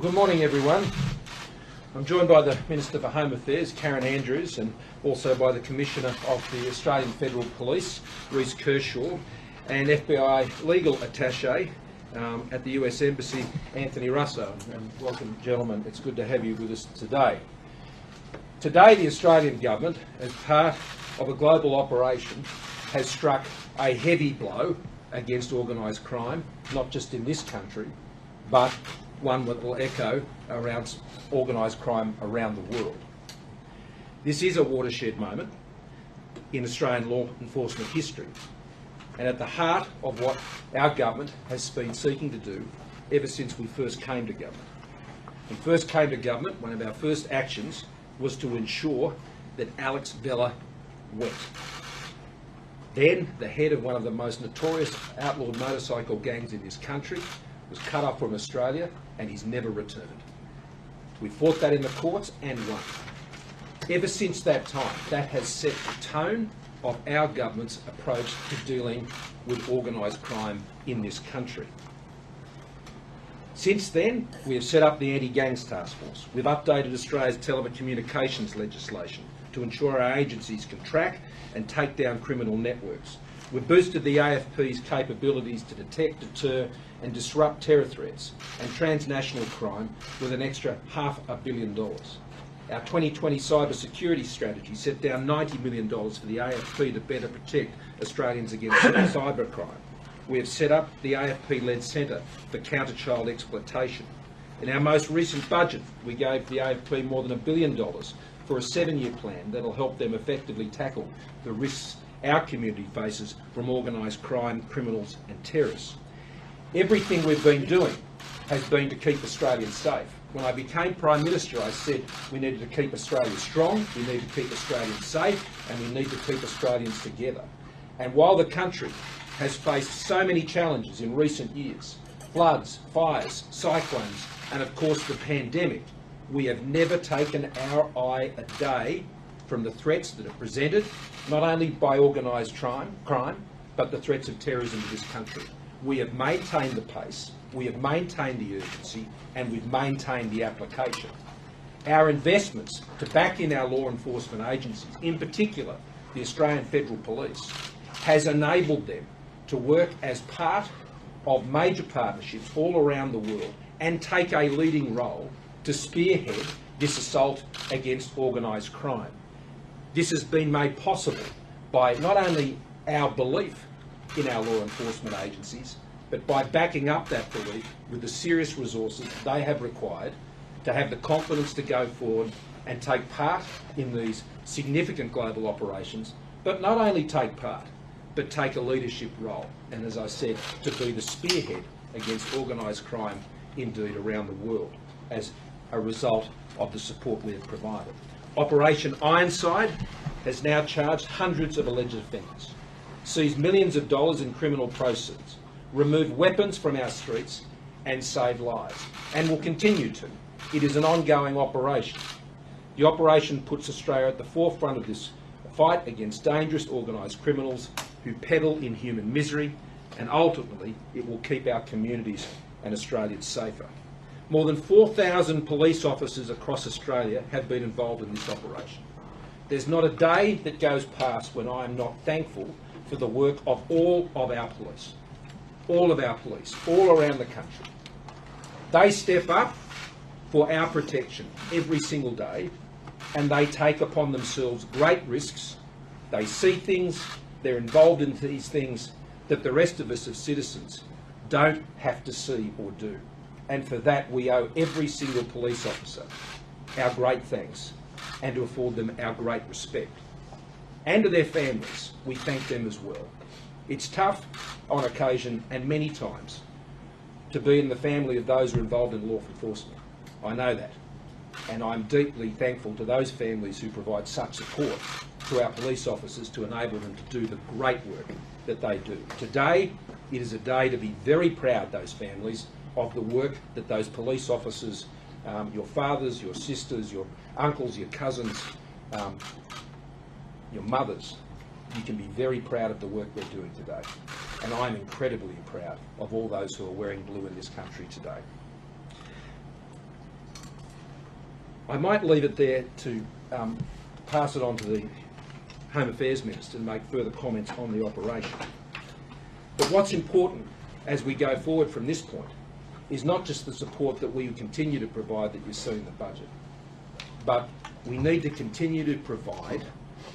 Good morning, everyone. I'm joined by the Minister for Home Affairs, Karen Andrews, and also by the Commissioner of the Australian Federal Police, Reece Kershaw, and FBI Legal Attaché at the US Embassy, Anthony Russo. And welcome, gentlemen. It's good to have you with us today. Today, the Australian Government, as part of a global operation, has struck a heavy blow against organised crime, not just in this country, but one that will echo around organised crime around the world. This is a watershed moment in Australian law enforcement history, and at the heart of what our government has been seeking to do ever since we first came to government. When we first came to government, one of our first actions was to ensure that Alex Vella went. Then, the head of one of the most notorious outlawed motorcycle gangs in this country was cut off from Australia, and he's never returned. We fought that in the courts and won. Ever since that time, that has set the tone of our government's approach to dealing with organised crime in this country. Since then, we have set up the Anti-Gangs Task Force. We've updated Australia's telecommunications legislation to ensure our agencies can track and take down criminal networks. We've boosted the AFP's capabilities to detect, deter and disrupt terror threats and transnational crime with an extra $500 million. Our 2020 cyber security strategy set down $90 million for the AFP to better protect Australians against cybercrime. We have set up the AFP-led Centre for Counter Child Exploitation. In our most recent budget, we gave the AFP more than $1 billion for a 7-year plan that will help them effectively tackle the risks our community faces from organised crime, criminals and terrorists. Everything we've been doing has been to keep Australians safe. When I became Prime Minister, I said we needed to keep Australia strong, we need to keep Australians safe, and we need to keep Australians together. And while the country has faced so many challenges in recent years, floods, fires, cyclones, and of course the pandemic, we have never taken our eye a day from the threats that are presented, not only by organised crime, but the threats of terrorism to this country. We have maintained the pace, we have maintained the urgency, and we've maintained the application. Our investments to back in our law enforcement agencies, in particular the Australian Federal Police, has enabled them to work as part of major partnerships all around the world and take a leading role to spearhead this assault against organised crime. This has been made possible by not only our belief in our law enforcement agencies, but by backing up that belief with the serious resources they have required to have the confidence to go forward and take part in these significant global operations, but not only take part, but take a leadership role, and as I said, to be the spearhead against organised crime indeed around the world as a result of the support we have provided. Operation Ironside has now charged hundreds of alleged offenders, seized millions of dollars in criminal proceeds, removed weapons from our streets and saved lives, and will continue to. It is an ongoing operation. The operation puts Australia at the forefront of this fight against dangerous organised criminals who peddle in human misery, and ultimately it will keep our communities and Australians safer. More than 4,000 police officers across Australia have been involved in this operation. There's not a day that goes past when I am not thankful for the work of all of our police, all around the country. They step up for our protection every single day, and they take upon themselves great risks. They see things, they're involved in these things that the rest of us as citizens don't have to see or do. And for that we owe every single police officer our great thanks and to afford them our great respect. And to their families, we thank them as well. It's tough on occasion and many times to be in the family of those who are involved in law enforcement. I know that. And I'm deeply thankful to those families who provide such support to our police officers to enable them to do the great work that they do. Today, it is a day to be very proud, those families, of the work that those police officers, your fathers, your sisters, your uncles, your cousins, your mothers, you can be very proud of the work they're doing today. And I'm incredibly proud of all those who are wearing blue in this country today. I might leave it there to pass it on to the Home Affairs Minister and make further comments on the operation. But what's important as we go forward from this point is not just the support that we continue to provide that you see in the budget, but we need to continue to provide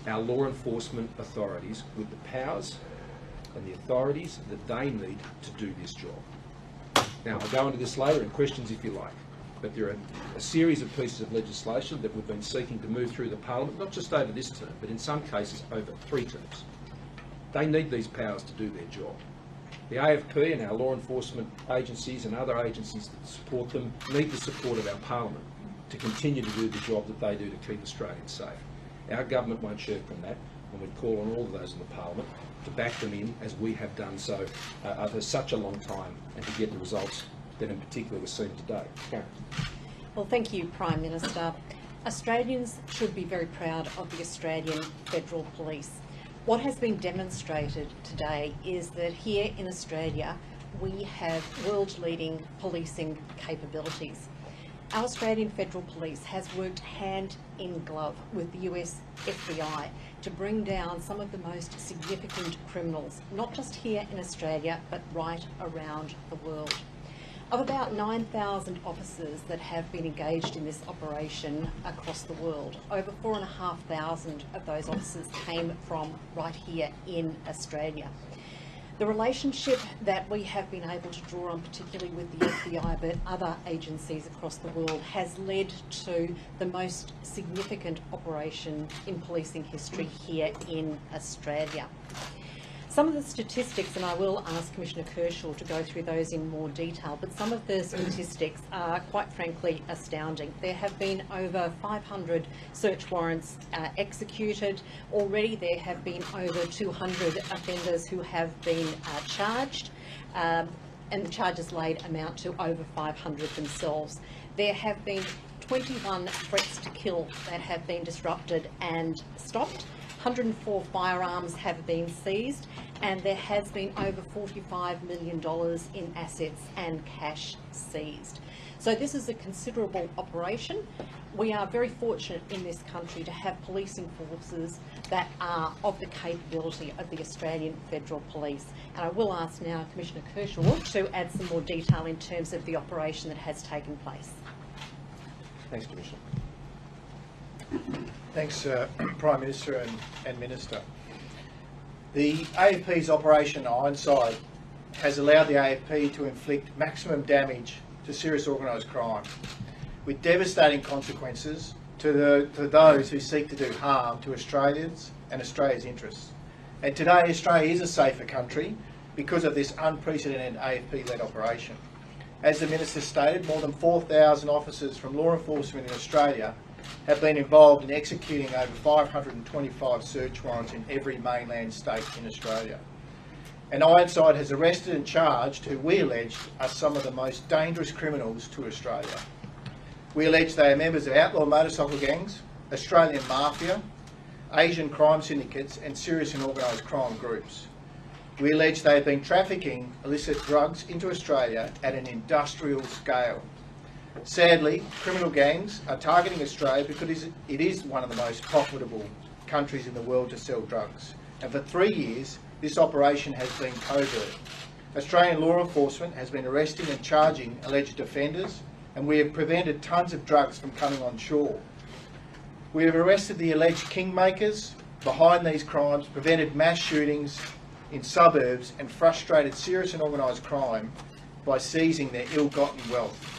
our law enforcement authorities with the powers and the authorities that they need to do this job. Now, I'll go into this later in questions if you like, but there are a series of pieces of legislation that we've been seeking to move through the Parliament, not just over this term, but in some cases over 3 terms. They need these powers to do their job. The AFP and our law enforcement agencies and other agencies that support them need the support of our Parliament to continue to do the job that they do to keep Australians safe. Our government won't shirk from that, and we call on all of those in the Parliament to back them in, as we have done so over such a long time, and to get the results that in particular we're seeing today. Karen. Well, thank you, Prime Minister. Australians should be very proud of the Australian Federal Police. What has been demonstrated today is that here in Australia we have world-leading policing capabilities. Our Australian Federal Police has worked hand in glove with the US FBI to bring down some of the most significant criminals, not just here in Australia, but right around the world. Of about 9,000 officers that have been engaged in this operation across the world, over 4,500 of those officers came from right here in Australia. The relationship that we have been able to draw on, particularly with the FBI but other agencies across the world, has led to the most significant operation in policing history here in Australia. Some of the statistics, and I will ask Commissioner Kershaw to go through those in more detail, but some of the statistics are quite frankly astounding. There have been over 500 search warrants executed. Already there have been over 200 offenders who have been charged, and the charges laid amount to over 500 themselves. There have been 21 threats to kill that have been disrupted and stopped. 104 firearms have been seized, and there has been over $45 million in assets and cash seized. So this is a considerable operation. We are very fortunate in this country to have policing forces that are of the capability of the Australian Federal Police. And I will ask now Commissioner Kershaw to add some more detail in terms of the operation that has taken place. Thanks, Commissioner. Thanks, Prime Minister and Minister. The AFP's Operation Ironside has allowed the AFP to inflict maximum damage to serious organised crime, with devastating consequences to those who seek to do harm to Australians and Australia's interests. And today Australia is a safer country because of this unprecedented AFP-led operation. As the Minister stated, more than 4,000 officers from law enforcement in Australia have been involved in executing over 525 search warrants in every mainland state in Australia. And Ironside has arrested and charged who we allege are some of the most dangerous criminals to Australia. We allege they are members of outlaw motorcycle gangs, Australian mafia, Asian crime syndicates and serious and organised crime groups. We allege they have been trafficking illicit drugs into Australia at an industrial scale. Sadly, criminal gangs are targeting Australia because it is one of the most profitable countries in the world to sell drugs. And for 3 years, this operation has been covert. Australian law enforcement has been arresting and charging alleged offenders, and we have prevented tons of drugs from coming on shore. We have arrested the alleged kingmakers behind these crimes, prevented mass shootings in suburbs, and frustrated serious and organised crime by seizing their ill-gotten wealth.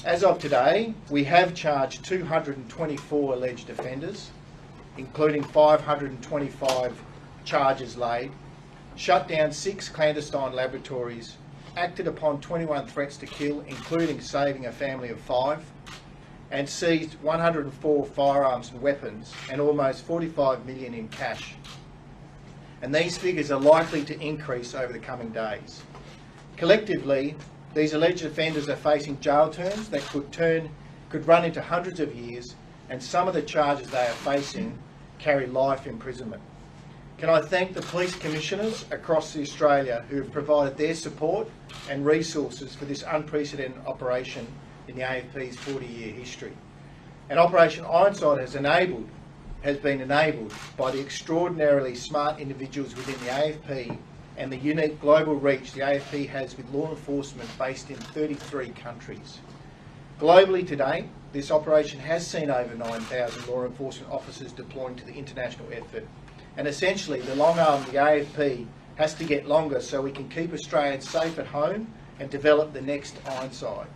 As of today, we have charged 224 alleged offenders, including 525 charges laid, shut down 6 clandestine laboratories, acted upon 21 threats to kill, including saving a family of 5, and seized 104 firearms and weapons and almost $45 million in cash. And these figures are likely to increase over the coming days. Collectively, these alleged offenders are facing jail terms that could run into hundreds of years, and some of the charges they are facing carry life imprisonment. Can I thank the police commissioners across Australia who have provided their support and resources for this unprecedented operation in the AFP's 40-year history. And Operation Ironside has been enabled by the extraordinarily smart individuals within the AFP and the unique global reach the AFP has with law enforcement based in 33 countries. Globally today, this operation has seen over 9,000 law enforcement officers deploying to the international effort. And essentially, the long arm of the AFP has to get longer so we can keep Australians safe at home and develop the next Ironside.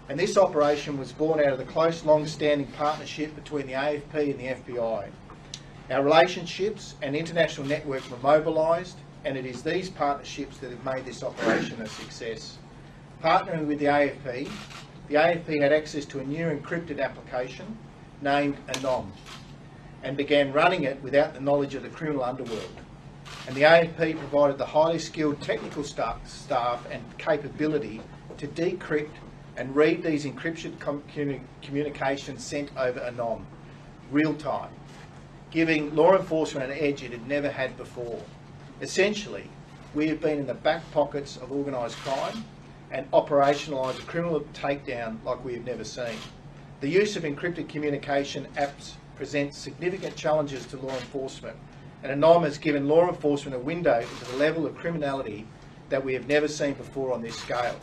And this operation was born out of the close, long-standing partnership between the AFP and the FBI. Our relationships and international network were mobilised, and it is these partnerships that have made this operation a success. Partnering with the AFP had access to a new encrypted application named Anom and began running it without the knowledge of the criminal underworld. And the AFP provided the highly skilled technical staff and capability to decrypt and read these encrypted communications sent over Anom, real time, giving law enforcement an edge it had never had before. Essentially, we have been in the back pockets of organised crime and operationalised a criminal takedown like we have never seen. The use of encrypted communication apps presents significant challenges to law enforcement, and Anom has given law enforcement a window into the level of criminality that we have never seen before on this scale.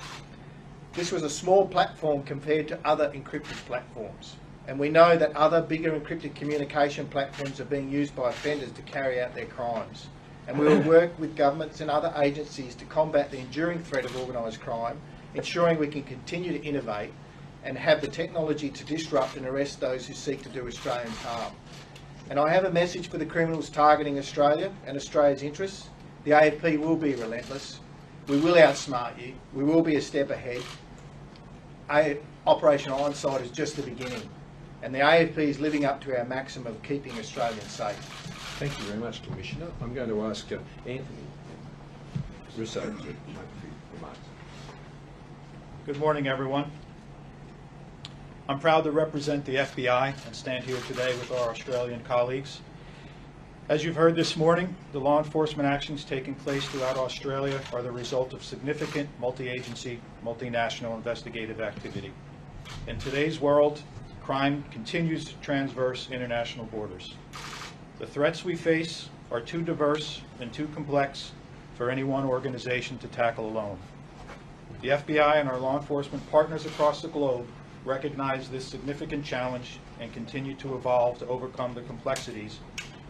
This was a small platform compared to other encrypted platforms, and we know that other bigger encrypted communication platforms are being used by offenders to carry out their crimes. And we will work with governments and other agencies to combat the enduring threat of organised crime, ensuring we can continue to innovate and have the technology to disrupt and arrest those who seek to do Australians harm. And I have a message for the criminals targeting Australia and Australia's interests. The AFP will be relentless. We will outsmart you. We will be a step ahead. Operation Ironside is just the beginning, and the AFP is living up to our maxim of keeping Australians safe. Thank you very much, Commissioner. I'm going to ask Anthony Russo to make a few remarks. Good morning, everyone. I'm proud to represent the FBI and stand here today with our Australian colleagues. As you've heard this morning, the law enforcement actions taking place throughout Australia are the result of significant multi-agency, multinational investigative activity. In today's world, crime continues to transverse international borders. The threats we face are too diverse and too complex for any one organization to tackle alone. The FBI and our law enforcement partners across the globe recognize this significant challenge and continue to evolve to overcome the complexities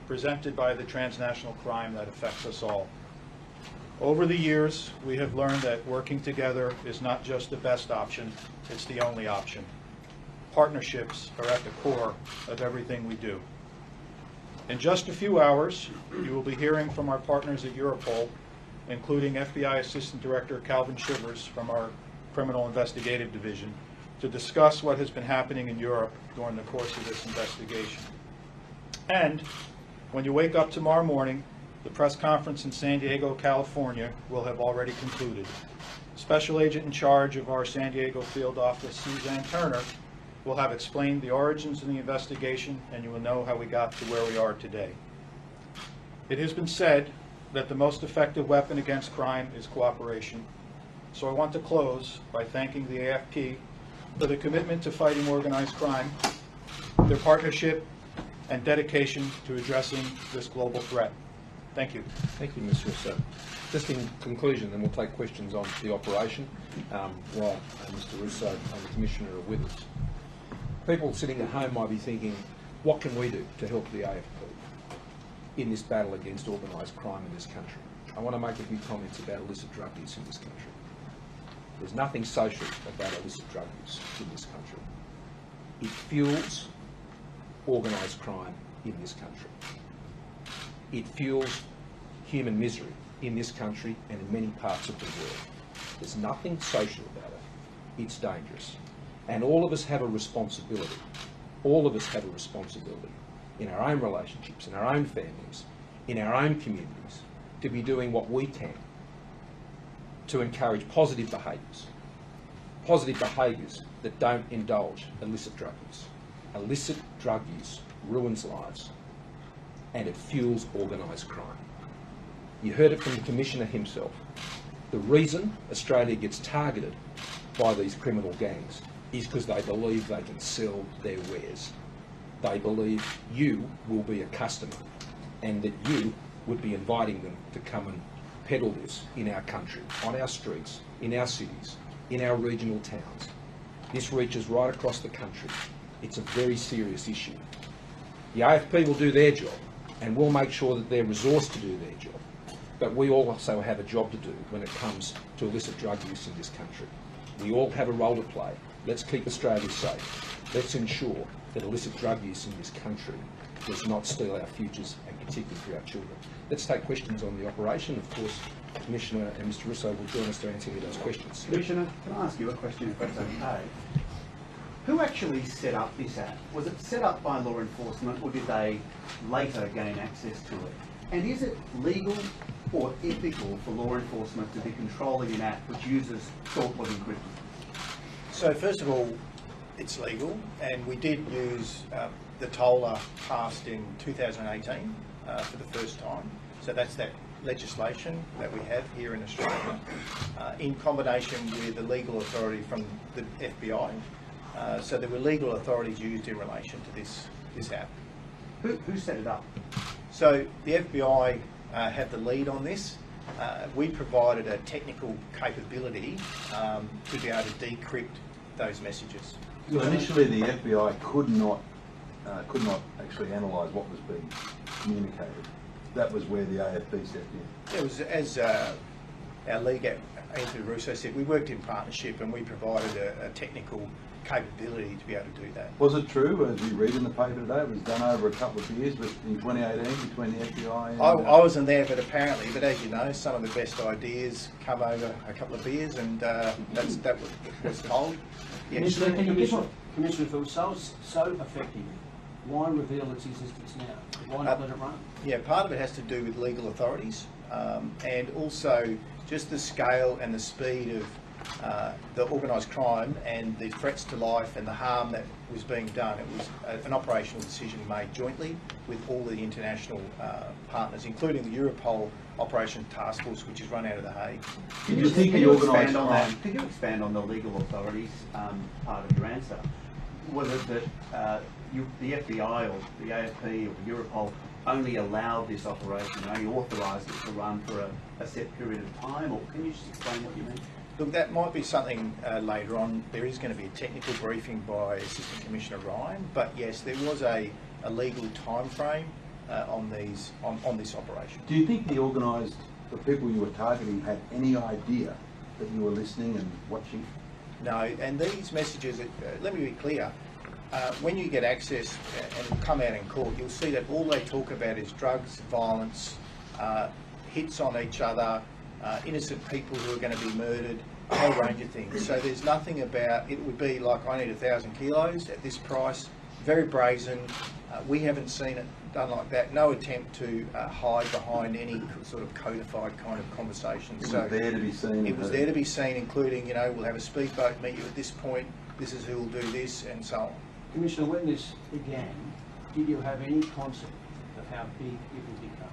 presented by the transnational crime that affects us all. Over the years, we have learned that working together is not just the best option, it's the only option. Partnerships are at the core of everything we do. In just a few hours, you will be hearing from our partners at Europol, including FBI Assistant Director Calvin Shivers from our Criminal Investigative Division, to discuss what has been happening in Europe during the course of this investigation. And when you wake up tomorrow morning, the press conference in San Diego, California will have already concluded. Special Agent in charge of our San Diego field office, Suzanne Turner, will have explained the origins of the investigation, and you will know how we got to where we are today. It has been said that the most effective weapon against crime is cooperation. So I want to close by thanking the AFP for the commitment to fighting organized crime, their partnership and dedication to addressing this global threat. Thank you. Thank you, Mr. Russo. Just in conclusion, then we'll take questions on the operation while Mr. Russo and the Commissioner are with us. People sitting at home might be thinking, what can we do to help the AFP in this battle against organised crime in this country? I want to make a few comments about illicit drug use in this country. There's nothing social about illicit drug use in this country. It fuels organised crime in this country. It fuels human misery in this country and in many parts of the world. There's nothing social about it. It's dangerous. And all of us have a responsibility. All of us have a responsibility in our own relationships, in our own families, in our own communities, to be doing what we can to encourage positive behaviours that don't indulge illicit drug use. Illicit drug use ruins lives and it fuels organised crime. You heard it from the Commissioner himself. The reason Australia gets targeted by these criminal gangs is because they believe they can sell their wares. they believe you will be a customer and that you would be inviting them to come and peddle this in our country, on our streets, in our cities, in our regional towns. This reaches right across the country. It's a very serious issue. The AFP will do their job and we'll make sure that they're resourced to do their job. But we also have a job to do when it comes to illicit drug use in this country. We all have a role to play. Let's keep Australia safe. Let's ensure that illicit drug use in this country does not steal our futures, and particularly for our children. Let's take questions on the operation. Of course, Commissioner and Mr Russo will join us to answer any of those questions. Commissioner, can I ask you a question if that's okay? Who actually set up this app? Was it set up by law enforcement or did they later gain access to it? And is it legal or ethical for law enforcement to be controlling an app which uses thought-was encrypted? So first of all, it's legal, and we did use the TOLA passed in 2018 for the first time. So that's that legislation that we have here in Australia, in combination with the legal authority from the FBI. So there were legal authorities used in relation to this app. Who set it up? So the FBI had the lead on this. We provided a technical capability to be able to decrypt those messages. So initially the FBI could not actually analyse what was being communicated. That was where the AFP stepped in. It was, as our league, Anthony Russo, said, we worked in partnership and we provided a technical capability to be able to do that. Was it true, as we read in the paper today, it was done over a couple of years, but in 2018 between the FBI and... I wasn't there, but apparently, but as you know, some of the best ideas come over a couple of beers, and that was told. Yeah. Commissioner, if it was so effective, why reveal its existence now? Why not let it run? Yeah, part of it has to do with legal authorities, and also just the scale and the speed of the organised crime and the threats to life and the harm that was being done. It was an operational decision made jointly with all the international partners, including the Europol Operation Task Force, which is run out of The Hague. Can you think the organised crime? Could you expand on the legal authorities part of your answer? Was it that the FBI or the AFP or Europol only allowed this operation, only authorised it to run for a set period of time, or can you just explain what you mean? Look, that might be something later on. There is going to be a technical briefing by Assistant Commissioner Ryan, but yes, there was a legal time frame on this operation. Do you think the organised, the people you were targeting, had any idea that you were listening and watching? No, and these messages, let me be clear, when you get access and come out in court, you'll see that all they talk about is drugs, violence, hits on each other, innocent people who are going to be murdered, a whole range of things. So there's nothing about, it would be like, I need 1,000 kilos at this price, very brazen. We haven't seen it done like that. No attempt to hide behind any sort of codified kind of conversation. It was there to be seen. It was there to be seen, including, we'll have a speedboat meet you at this point, this is who will do this, and so on. Commissioner, when this began, did you have any concept of how big it would become?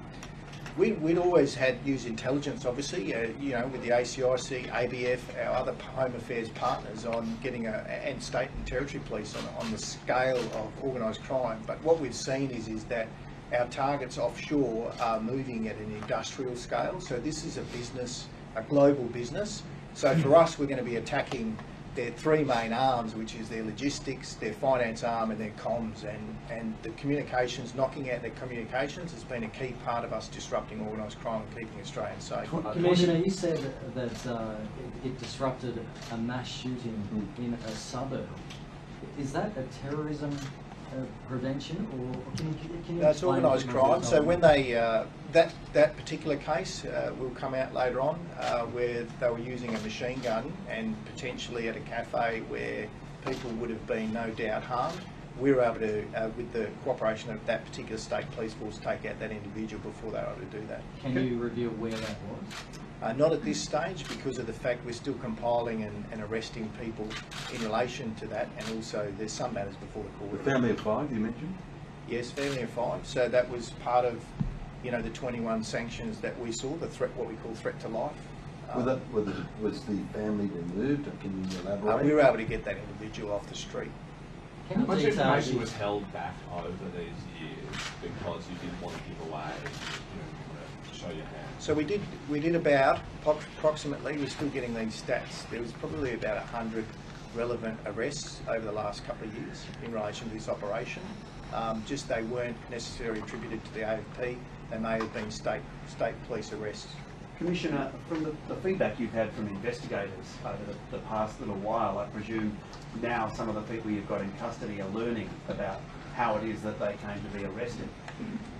We'd always had used intelligence, obviously, with the ACIC, ABF, our other Home Affairs partners, on getting and state and territory police on the scale of organised crime. But what we've seen is that our targets offshore are moving at an industrial scale. So this is a business, a global business. So for us, we're going to be attacking their three main arms, which is their logistics, their finance arm and their comms, and the communications, knocking out their communications has been a key part of us disrupting organised crime and keeping Australians safe. Commissioner, you said that it disrupted a mass shooting in a suburb. Is that a terrorism prevention, or can you No, it's organised crime. So when they that particular case will come out later on, where they were using a machine gun and potentially at a cafe where people would have been no doubt harmed. We were able to, with the cooperation of that particular state police force, take out that individual before they were able to do that. Can you reveal where that was? Not at this stage, because of the fact we're still compiling and arresting people in relation to that, and also there's some matters before the court. The family of five you mentioned? Yes, family of five. So that was part of, the 21 sanctions that we saw, the threat, what we call threat to life. Was the family removed? Can you elaborate? We were able to get that individual off the street. Can you Much detail information the- was held back over these years because you didn't want to give away, you want to show your hand. So we did about, approximately, we're still getting these stats, there was probably about 100 relevant arrests over the last couple of years in relation to this operation. Just they weren't necessarily attributed to the AFP, they may have been state police arrests. Commissioner, from the feedback you've had from investigators over the past little while, I presume now some of the people you've got in custody are learning about how it is that they came to be arrested.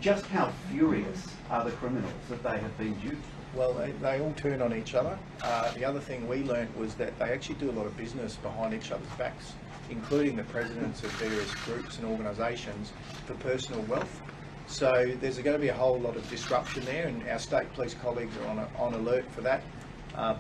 Just how furious are the criminals that they have been duped? Well, they all turn on each other. The other thing we learnt was that they actually do a lot of business behind each other's backs, including the presidents of various groups and organisations for personal wealth. So there's going to be a whole lot of disruption there, and our state police colleagues are on alert for that,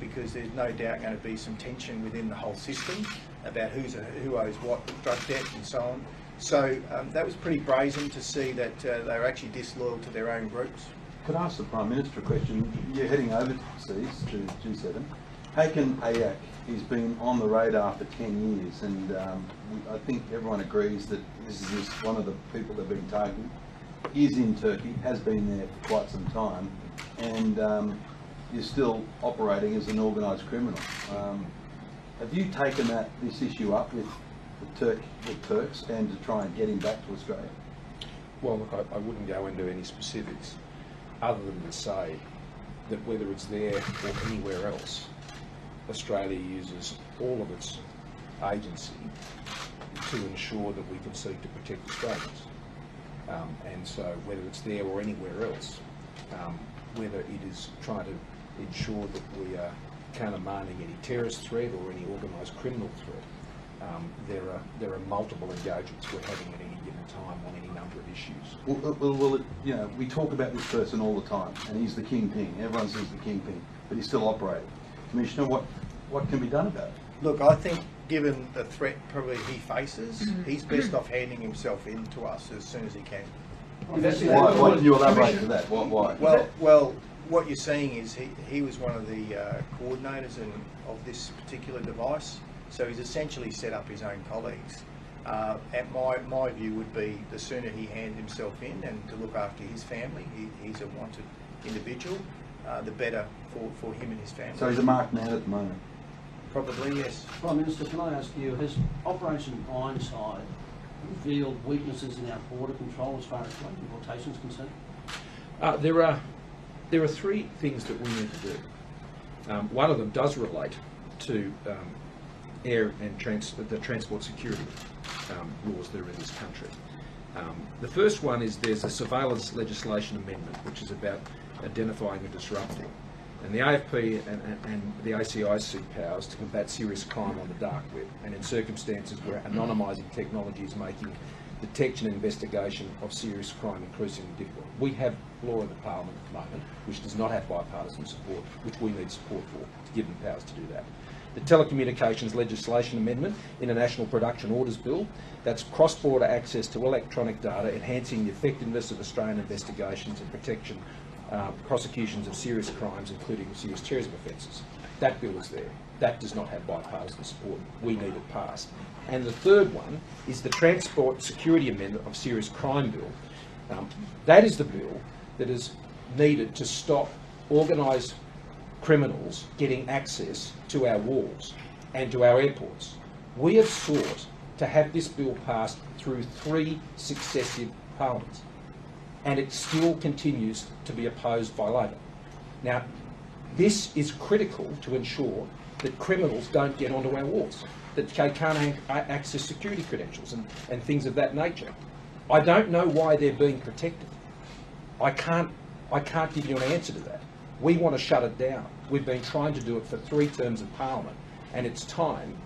because there's no doubt going to be some tension within the whole system about who owes what drug debt and so on. So that was pretty brazen to see that they were actually disloyal to their own groups. Could I ask the Prime Minister a question? You're heading overseas to G7. Hakan Ayak has been on the radar for 10 years, and I think everyone agrees that this is one of the people that have been targeted. Is in Turkey, has been there for quite some time, and is still operating as an organised criminal. Have you taken this issue up with the Turks and to try and get him back to Australia? Well, look, I wouldn't go into any specifics other than to say that whether it's there or anywhere else, Australia uses all of its agency to ensure that we can seek to protect Australians. And so whether it's there or anywhere else, whether it is trying to ensure that we are countermanding any terrorist threat or any organised criminal threat, there are multiple engagements we're having at any given time on any number of issues. Well, you know, we talk about this person all the time, and he's the kingpin. Everyone says the kingpin, but he's still operating. Commissioner, what can be done about it? Look, I think given the threat probably he faces, he's best off handing himself in to us as soon as he can. Why can you elaborate to that? Why? Well, what you're seeing is he was one of the coordinators of this particular device, so he's essentially set up his own colleagues. And my view would be the sooner he hands himself in and to look after his family, he's a wanted individual, the better for him and his family. So he's a marked man at the moment? Probably, yes. Prime Minister, can I ask you, has Operation Ironside revealed weaknesses in our border control as far as importation is concerned? There are three things that we need to do. One of them does relate to air and the transport security laws that are in this country. The first one is there's a surveillance legislation amendment which is about identifying and disrupting. And the AFP and the ACI seek powers to combat serious crime on the dark web, and in circumstances where anonymising technology is making detection and investigation of serious crime increasingly difficult. We have law in the Parliament at the moment which does not have bipartisan support, which we need support for to give them powers to do that. The Telecommunications Legislation Amendment, International Production Orders Bill, that's cross-border access to electronic data, enhancing the effectiveness of Australian investigations and prosecutions of serious crimes, including serious terrorism offences. That bill is there. That does not have bipartisan support. We need it passed. And the third one is the Transport Security Amendment of Serious Crime Bill. That is the bill that is needed to stop organised criminals getting access to our wharves and to our airports. We have sought to have this bill passed through 3 successive parliaments, and it still continues to be opposed by Labor. Now, this is critical to ensure that criminals don't get onto our wharves, that they can't access security credentials and things of that nature. I don't know why they're being protected. I can't give you an answer to that. We want to shut it down. We've been trying to do it for 3 terms of Parliament, and it's time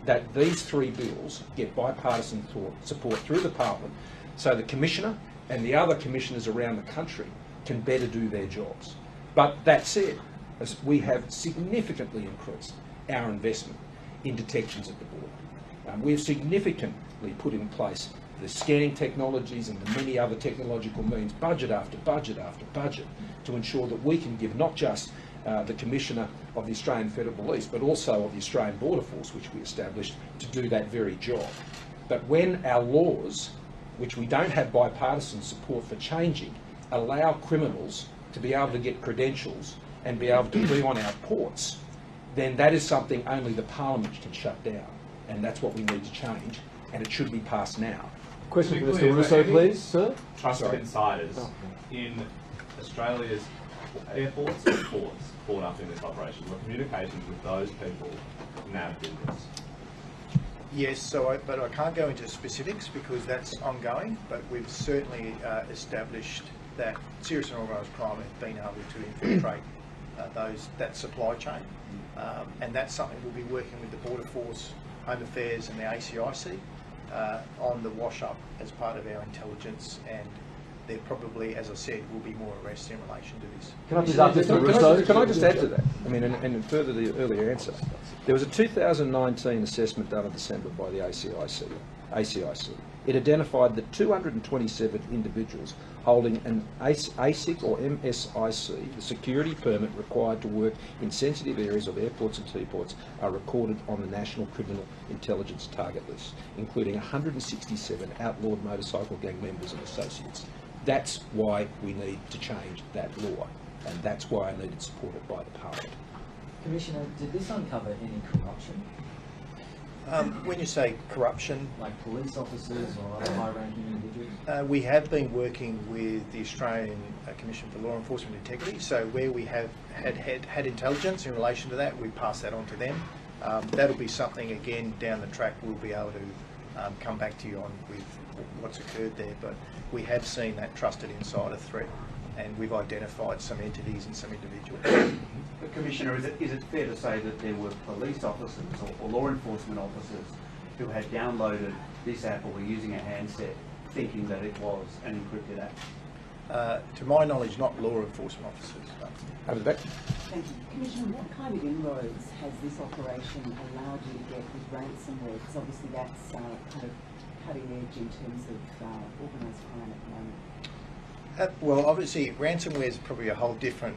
that these 3 bills get bipartisan support through the Parliament so the Commissioner and the other commissioners around the country can better do their jobs. But that said, as we have significantly increased our investment in detections at the border. We have significantly put in place the scanning technologies and the many other technological means, budget after budget after budget, to ensure that we can give not just the Commissioner of the Australian Federal Police, but also of the Australian Border Force, which we established to do that very job. But when our laws, which we don't have bipartisan support for changing, allow criminals to be able to get credentials and be able to be on our ports, then that is something only the Parliament can shut down. And that's what we need to change, and it should be passed now. Question for To be Mr. clear, Russo, any please, sir. Trusted Sorry. insiders in Australia's airports and ports caught up in this operation. Were communications with those people nabbed in this? Yes, but I can't go into specifics because that's ongoing, but we've certainly established that serious and organised crime have been able to infiltrate that supply chain, and that's something we'll be working with the Border Force, Home Affairs and the ACIC on the wash-up as part of our intelligence, and there probably, as I said, will be more arrests in relation to this. Can I please ask Mr. Russo? Can I just add to that? I mean, and further the earlier answer. There was a 2019 assessment done in December by the ACIC. It identified that 227 individuals holding an ASIC or MSIC, the security permit required to work in sensitive areas of airports and seaports, are recorded on the National Criminal Intelligence Target List, including 167 outlawed motorcycle gang members and associates. That's why we need to change that law, and that's why I needed supported by the Parliament. Commissioner, did this uncover any corruption? When you say corruption, Like police officers or other high-ranking individuals? we have been working with the Australian Commission for Law Enforcement Integrity, so where we have had intelligence in relation to that, we pass that on to them. That'll be something, again, down the track we'll be able to come back to you on with what's occurred there, but we have seen that trusted insider threat, and we've identified some entities and some individuals. But Commissioner, is it fair to say that there were police officers or law enforcement officers who had downloaded this app or were using a handset thinking that it was an encrypted app? To my knowledge, not law enforcement officers. Over the back. Thank you. Commissioner, what kind of inroads has this operation allowed you to get with ransomware? Because obviously that's kind of cutting edge in terms of organised crime at the moment. Well, obviously, ransomware is probably a whole different,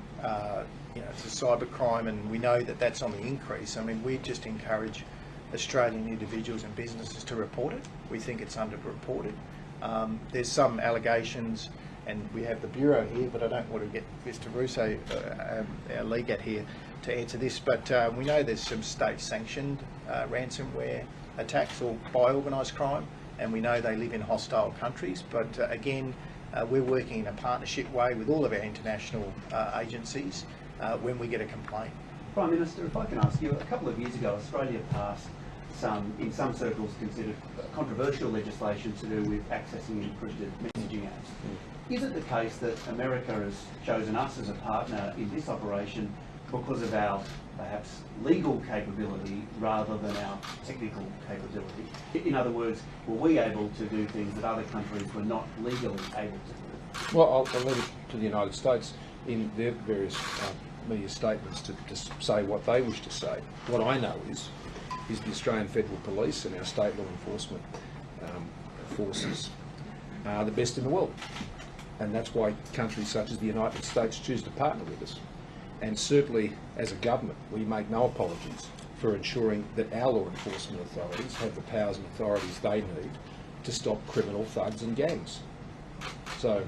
it's a cyber crime, and we know that that's on the increase. I mean, we just encourage Australian individuals and businesses to report it. We think it's underreported. There's some allegations, and we have the Bureau here, but I don't want to get Mr. Russo, our legat here, to answer this, but we know there's some state-sanctioned ransomware attacks or by organised crime, and we know they live in hostile countries, but again, we're working in a partnership way with all of our international agencies when we get a complaint. Prime Minister, if I can ask you, a couple of years ago Australia passed some, in some circles considered controversial legislation to do with accessing encrypted messaging apps. Is it the case that America has chosen us as a partner in this operation because of our perhaps legal capability rather than our technical capability? In other words, were we able to do things that other countries were not legally able to do? Well, I'll leave it to the United States in their various media statements to say what they wish to say. What I know is the Australian Federal Police and our state law enforcement forces are the best in the world. And that's why countries such as the United States choose to partner with us. And certainly, as a government, we make no apologies for ensuring that our law enforcement authorities have the powers and authorities they need to stop criminal thugs and gangs. So,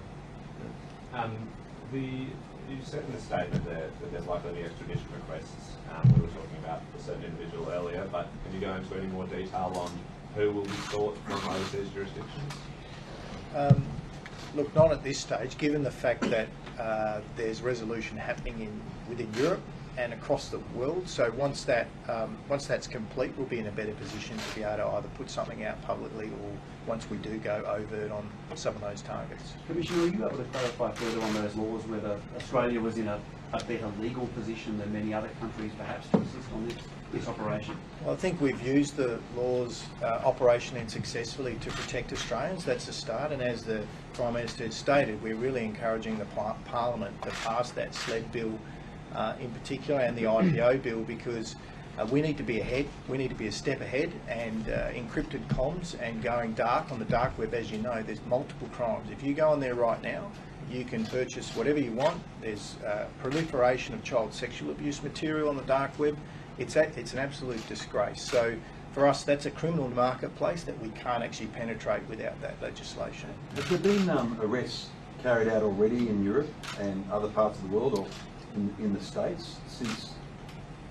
You said in the statement that there's likely to be extradition requests. We were talking about a certain individual earlier, but can you go into any more detail on who will be sought from overseas jurisdictions? Look, not at this stage, given the fact that there's resolution happening within Europe and across the world. So once that's complete, we'll be in a better position to be able to either put something out publicly or once we do go overt on some of those targets. Commissioner, are you able to clarify further on those laws whether Australia was in a better legal position than many other countries perhaps to assist on this operation? Well, I think we've used the laws operationally and successfully to protect Australians. That's a start, and as the Prime Minister stated, we're really encouraging the Parliament to pass that SLED bill in particular and the IPO bill, because we need to be ahead, we need to be a step ahead, and encrypted comms and going dark on the dark web, as you know, there's multiple crimes. If you go on there right now, you can purchase whatever you want. There's proliferation of child sexual abuse material on the dark web. It's an absolute disgrace. So for us, that's a criminal marketplace that we can't actually penetrate without that legislation. Have there been arrests carried out already in Europe and other parts of the world, or in the States since?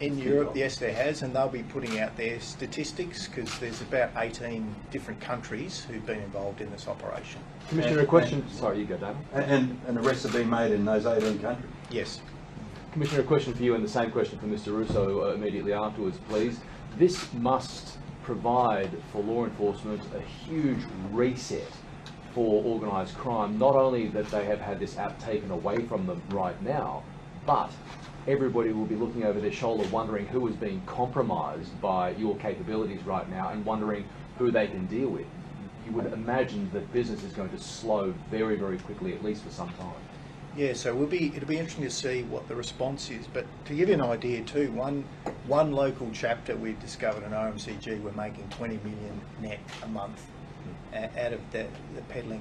In Europe, yes, there has, and they'll be putting out their statistics because there's about 18 different countries who've been involved in this operation. Commissioner, a question. Sorry, you go, David. And arrests have been made in those 18 countries? Yes. Commissioner, a question for you, and the same question for Mr. Russo immediately afterwards, please. This must provide for law enforcement a huge reset for organised crime. Not only that they have had this app taken away from them right now, but everybody will be looking over their shoulder wondering who is being compromised by your capabilities right now and wondering who they can deal with. You would imagine that business is going to slow very, very quickly, at least for some time. Yeah, so it'll be interesting to see what the response is. But to give you an idea too, one local chapter we've discovered in OMCG, we're making 20 million net a month out of the peddling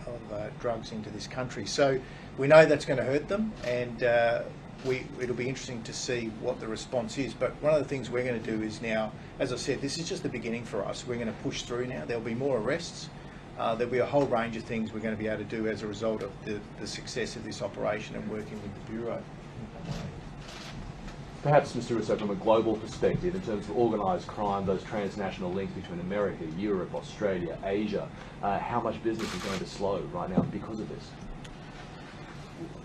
of drugs into this country. So we know that's going to hurt them, and it'll be interesting to see what the response is. But one of the things we're going to do is now, as I said, this is just the beginning for us. We're going to push through now. There'll be more arrests. There'll be a whole range of things we're going to be able to do as a result of the success of this operation and working with the Bureau. Perhaps, Mr. Russo, from a global perspective, in terms of organised crime, those transnational links between America, Europe, Australia, Asia, how much business is going to slow right now because of this?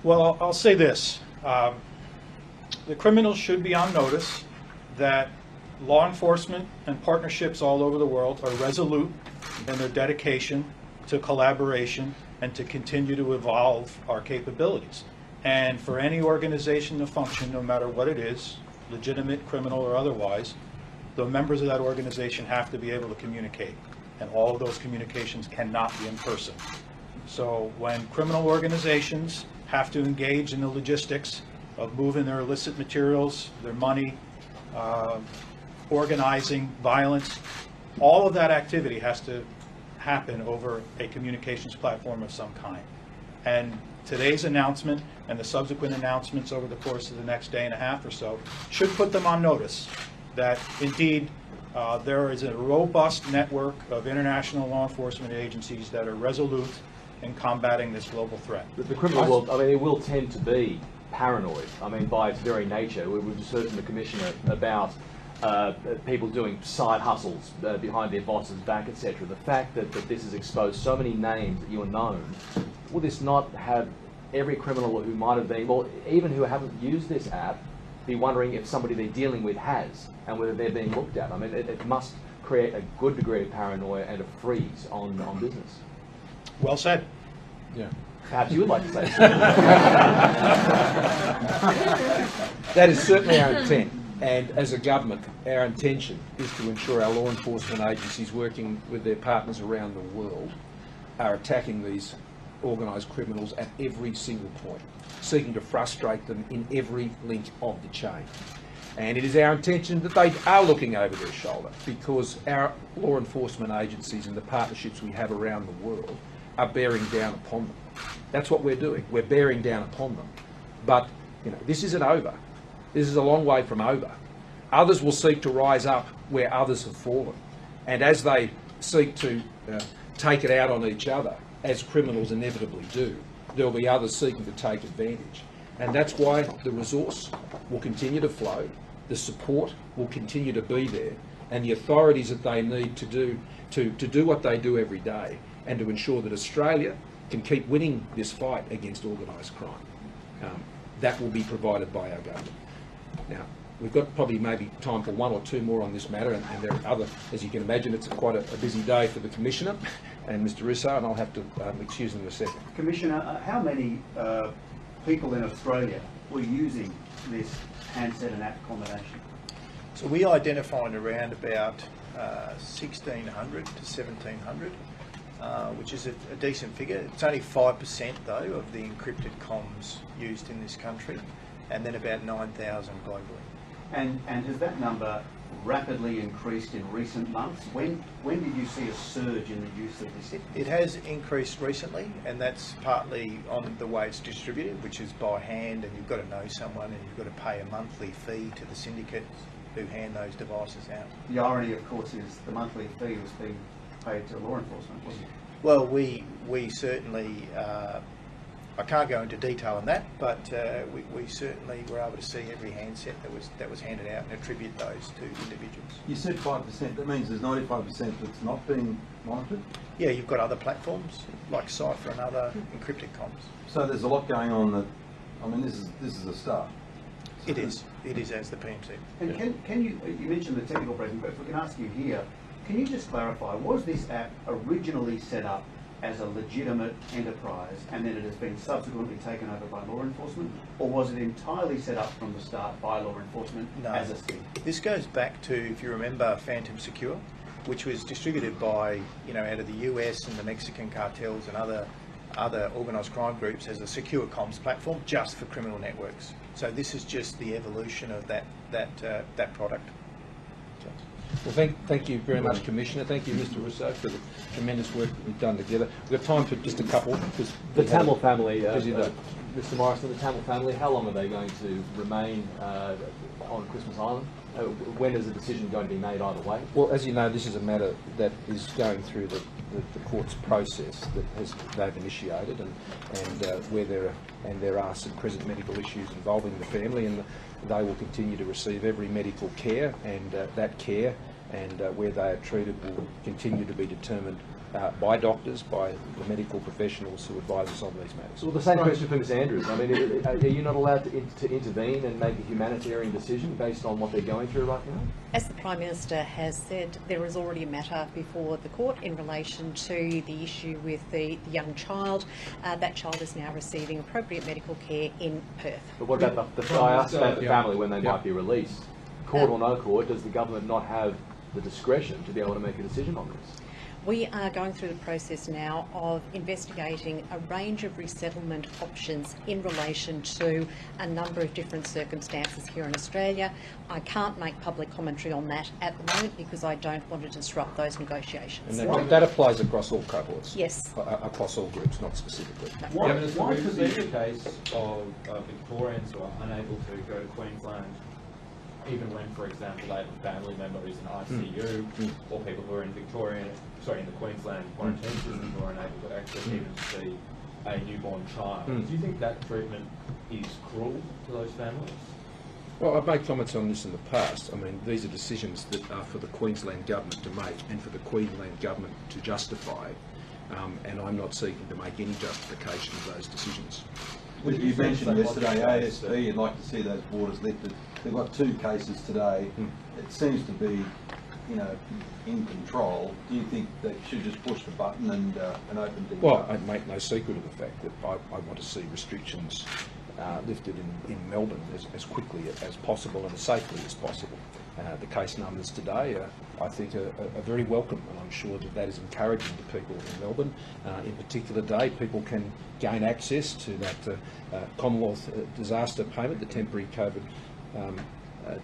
Well, I'll say this. The criminals should be on notice that law enforcement and partnerships all over the world are resolute in their dedication to collaboration and to continue to evolve our capabilities. And for any organization to function, no matter what it is, legitimate, criminal, or otherwise, the members of that organization have to be able to communicate. And all of those communications cannot be in person. So when criminal organizations have to engage in the logistics of moving their illicit materials, their money, organizing violence, all of that activity has to happen over a communications platform of some kind. And today's announcement and the subsequent announcements over the course of the next day and a half or so should put them on notice that indeed there is a robust network of international law enforcement agencies that are resolute in combating this global threat. The criminal world, I mean, it will tend to be paranoid. I mean, by its very nature. We've just heard from the Commissioner about people doing side hustles behind their boss's back, etc. The fact that this has exposed so many names that you are known, will this not have every criminal who might have been, or even who haven't used this app, be wondering if somebody they're dealing with has, and whether they're being looked at? I mean, it must create a good degree of paranoia and a freeze on business. Well said. Yeah. Perhaps you would like to say something. That is certainly our intent. And as a government, our intention is to ensure our law enforcement agencies working with their partners around the world are attacking these organised criminals at every single point, seeking to frustrate them in every link of the chain. And it is our intention that they are looking over their shoulder, because our law enforcement agencies and the partnerships we have around the world are bearing down upon them. That's what we're doing. We're bearing down upon them. But, you know, this isn't over. This is a long way from over. Others will seek to rise up where others have fallen. And as they seek to take it out on each other, as criminals inevitably do, there will be others seeking to take advantage. And that's why the resource will continue to flow, the support will continue to be there, and the authorities that they need to do what they do every day, and to ensure that Australia can keep winning this fight against organised crime. That will be provided by our government. Now, we've got probably maybe time for one or two more on this matter, and there are other, as you can imagine, it's quite a busy day for the Commissioner and Mr. Russo, and I'll have to excuse them in a second. Commissioner, how many people in Australia were using this handset and app combination? So we identified around about 1,600 to 1,700, which is a decent figure. It's only 5% though of the encrypted comms used in this country, and then about 9,000 globally. And has that number rapidly increased in recent months? When did you see a surge in the use of this? It has increased recently, and that's partly on the way it's distributed, which is by hand, and you've got to know someone and you've got to pay a monthly fee to the syndicate who hand those devices out. The irony, of course, is the monthly fee was being paid to law enforcement, wasn't it? Well, we certainly, I can't go into detail on that, but we certainly were able to see every handset that was handed out and attribute those to individuals. You said 5%, that means there's 95% that's not being monitored? Yeah, you've got other platforms like Cypher and other encrypted comms. So there's a lot going on that, I mean, this is a start. It is as the PMC. And can you mentioned the technical presence, but if we can ask you here, can you just clarify, was this app originally set up as a legitimate enterprise and then it has been subsequently taken over by law enforcement, or was it entirely set up from the start by law enforcement as a sting? This goes back to, if you remember, Phantom Secure, which was distributed by, out of the US and the Mexican cartels and other organised crime groups as a secure comms platform just for criminal networks. So this is just the evolution of that product. Well, thank you very much, Commissioner. Thank you, Mr. Russo, for the tremendous work that we've done together. We've got time for just a couple. The Tamil family, Mr. Morrison, the Tamil family, how long are they going to remain on Christmas Island? When is a decision going to be made either way? Well, as you know, this is a matter that is going through the court's process that they've initiated, and where there are some present medical issues involving the family, and they will continue to receive every medical care, and that care and where they are treated will continue to be determined by doctors, by the medical professionals who advise us on these matters. Well, the same question for Ms Andrews. I mean, are you not allowed to intervene and make a humanitarian decision based on what they're going through right now? As the Prime Minister has said, there is already a matter before the court in relation to the issue with the young child. That child is now receiving appropriate medical care in Perth. But what about I asked about the family when they might be released. Court or no court, does the government not have the discretion to be able to make a decision on this? We are going through the process now of investigating a range of resettlement options in relation to a number of different circumstances here in Australia. I can't make public commentary on that at the moment because I don't want to disrupt those negotiations. And that applies across all cohorts? Yes. Across all groups, not specifically. No. Why could there be a case of Victorians who are unable to go to Queensland even when, for example, they have a family member who's in ICU, or people who are in the Queensland quarantine system who are unable to access even to see a newborn child. Do you think that treatment is cruel to those families? Well, I've made comments on this in the past. I mean, these are decisions that are for the Queensland Government to make and for the Queensland Government to justify, and I'm not seeking to make any justification of those decisions. You mentioned yesterday ASP, you'd like to see those borders lifted. They've got 2 cases today. It seems to be, in control. Do you think they should just push the button and open things up? Well, I make no secret of the fact that I want to see restrictions lifted in Melbourne as quickly as possible and as safely as possible. The case numbers today, I think, are very welcome, and I'm sure that is encouraging to people in Melbourne. In particular today, people can gain access to that Commonwealth disaster payment, the temporary COVID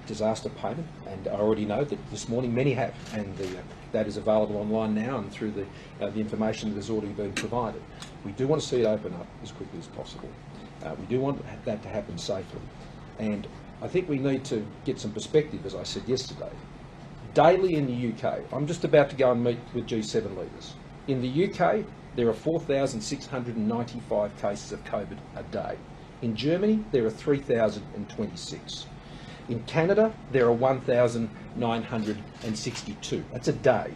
disaster payment, and I already know that this morning many have, and that is available online now and through the information that has already been provided. We do want to see it open up as quickly as possible. We do want that to happen safely, and I think we need to get some perspective, as I said yesterday. Daily in the UK, I'm just about to go and meet with G7 leaders. In the UK, there are 4,695 cases of COVID a day. In Germany, there are 3,026. In Canada, there are 1,962. That's a day.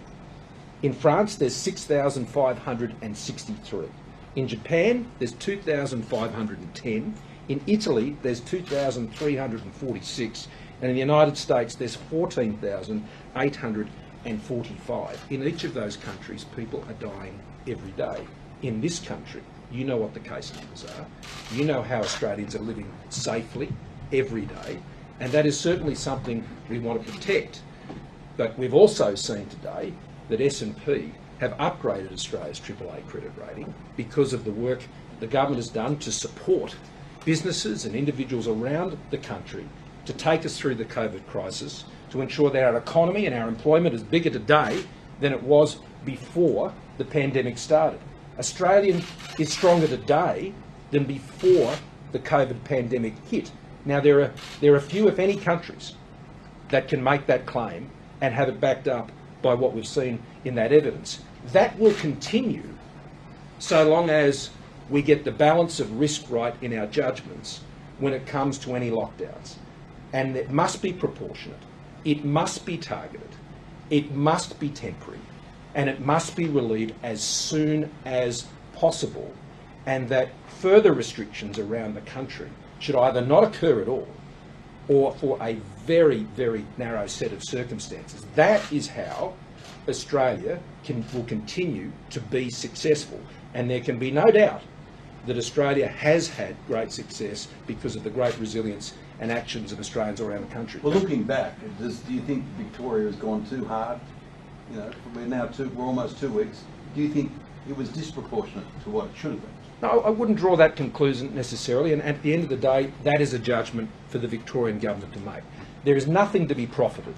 In France, there's 6,563. In Japan, there's 2,510. In Italy, there's 2,346. And in the United States, there's 14,845. In each of those countries, people are dying every day. In this country, you know what the case numbers are. You know how Australians are living safely every day. And that is certainly something we want to protect. But we've also seen today that S&P have upgraded Australia's AAA credit rating because of the work the government has done to support businesses and individuals around the country to take us through the COVID crisis, to ensure that our economy and our employment is bigger today than it was before the pandemic started. Australia is stronger today than before the COVID pandemic hit. Now, there are few, if any, countries that can make that claim and have it backed up by what we've seen in that evidence. That will continue so long as we get the balance of risk right in our judgments when it comes to any lockdowns. And it must be proportionate, it must be targeted, it must be temporary, and it must be relieved as soon as possible, and that further restrictions around the country should either not occur at all or for a very, very narrow set of circumstances. That is how Australia will continue to be successful. And there can be no doubt that Australia has had great success because of the great resilience and actions of Australians around the country. Well, looking back, do you think Victoria has gone too hard? You know, we're almost 2 weeks. Do you think it was disproportionate to what it should have been? No, I wouldn't draw that conclusion necessarily, and at the end of the day, that is a judgment for the Victorian government to make. There is nothing to be profited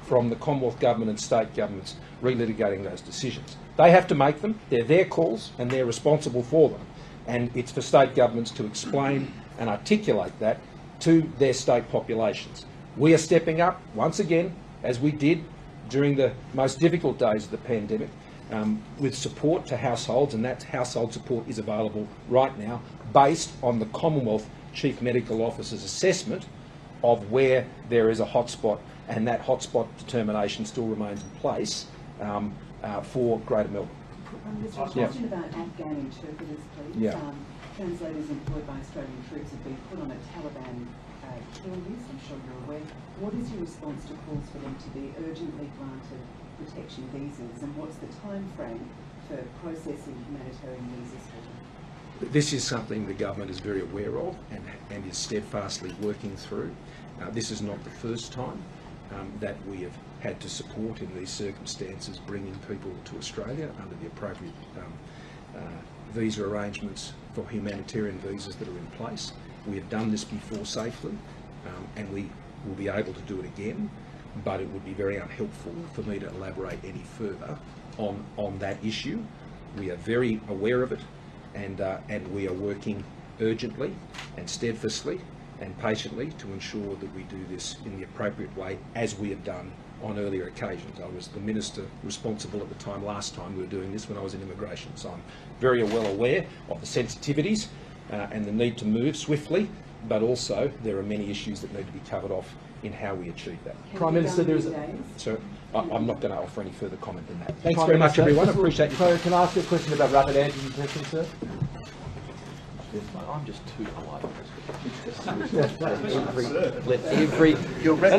from the Commonwealth government and state governments relitigating those decisions. They have to make them, they're their calls, and they're responsible for them. And it's for state governments to explain and articulate that to their state populations. We are stepping up, once again, as we did during the most difficult days of the pandemic, with support to households, and that household support is available right now based on the Commonwealth Chief Medical Officer's assessment of where there is a hotspot, and that hotspot determination still remains in place for Greater Melbourne. There's a question about Afghan interpreters, please. Yeah. Translators employed by Australian troops have been put on a Taliban kill list, I'm sure you're aware. What is your response to calls for them to be urgently granted protection visas, and what's the time frame for processing humanitarian visas for them? This is something the government is very aware of and is steadfastly working through. This is not the first time that we have had to support in these circumstances bringing people to Australia under the appropriate visa arrangements for humanitarian visas that are in place. We have done this before safely, and we will be able to do it again, but it would be very unhelpful for me to elaborate any further on that issue. We are very aware of it, and we are working urgently and steadfastly and patiently to ensure that we do this in the appropriate way, as we have done on earlier occasions. I was the minister responsible at the time last time we were doing this when I was in immigration, so I'm very well aware of the sensitivities and the need to move swiftly, but also there are many issues that need to be covered off in how we achieve that. Prime Minister, there is I'm not going to offer any further comment than that. Thanks very much, everyone. I appreciate you. So, can I ask you a question about rapid antigen testing, sir? I'm just too polite. Let every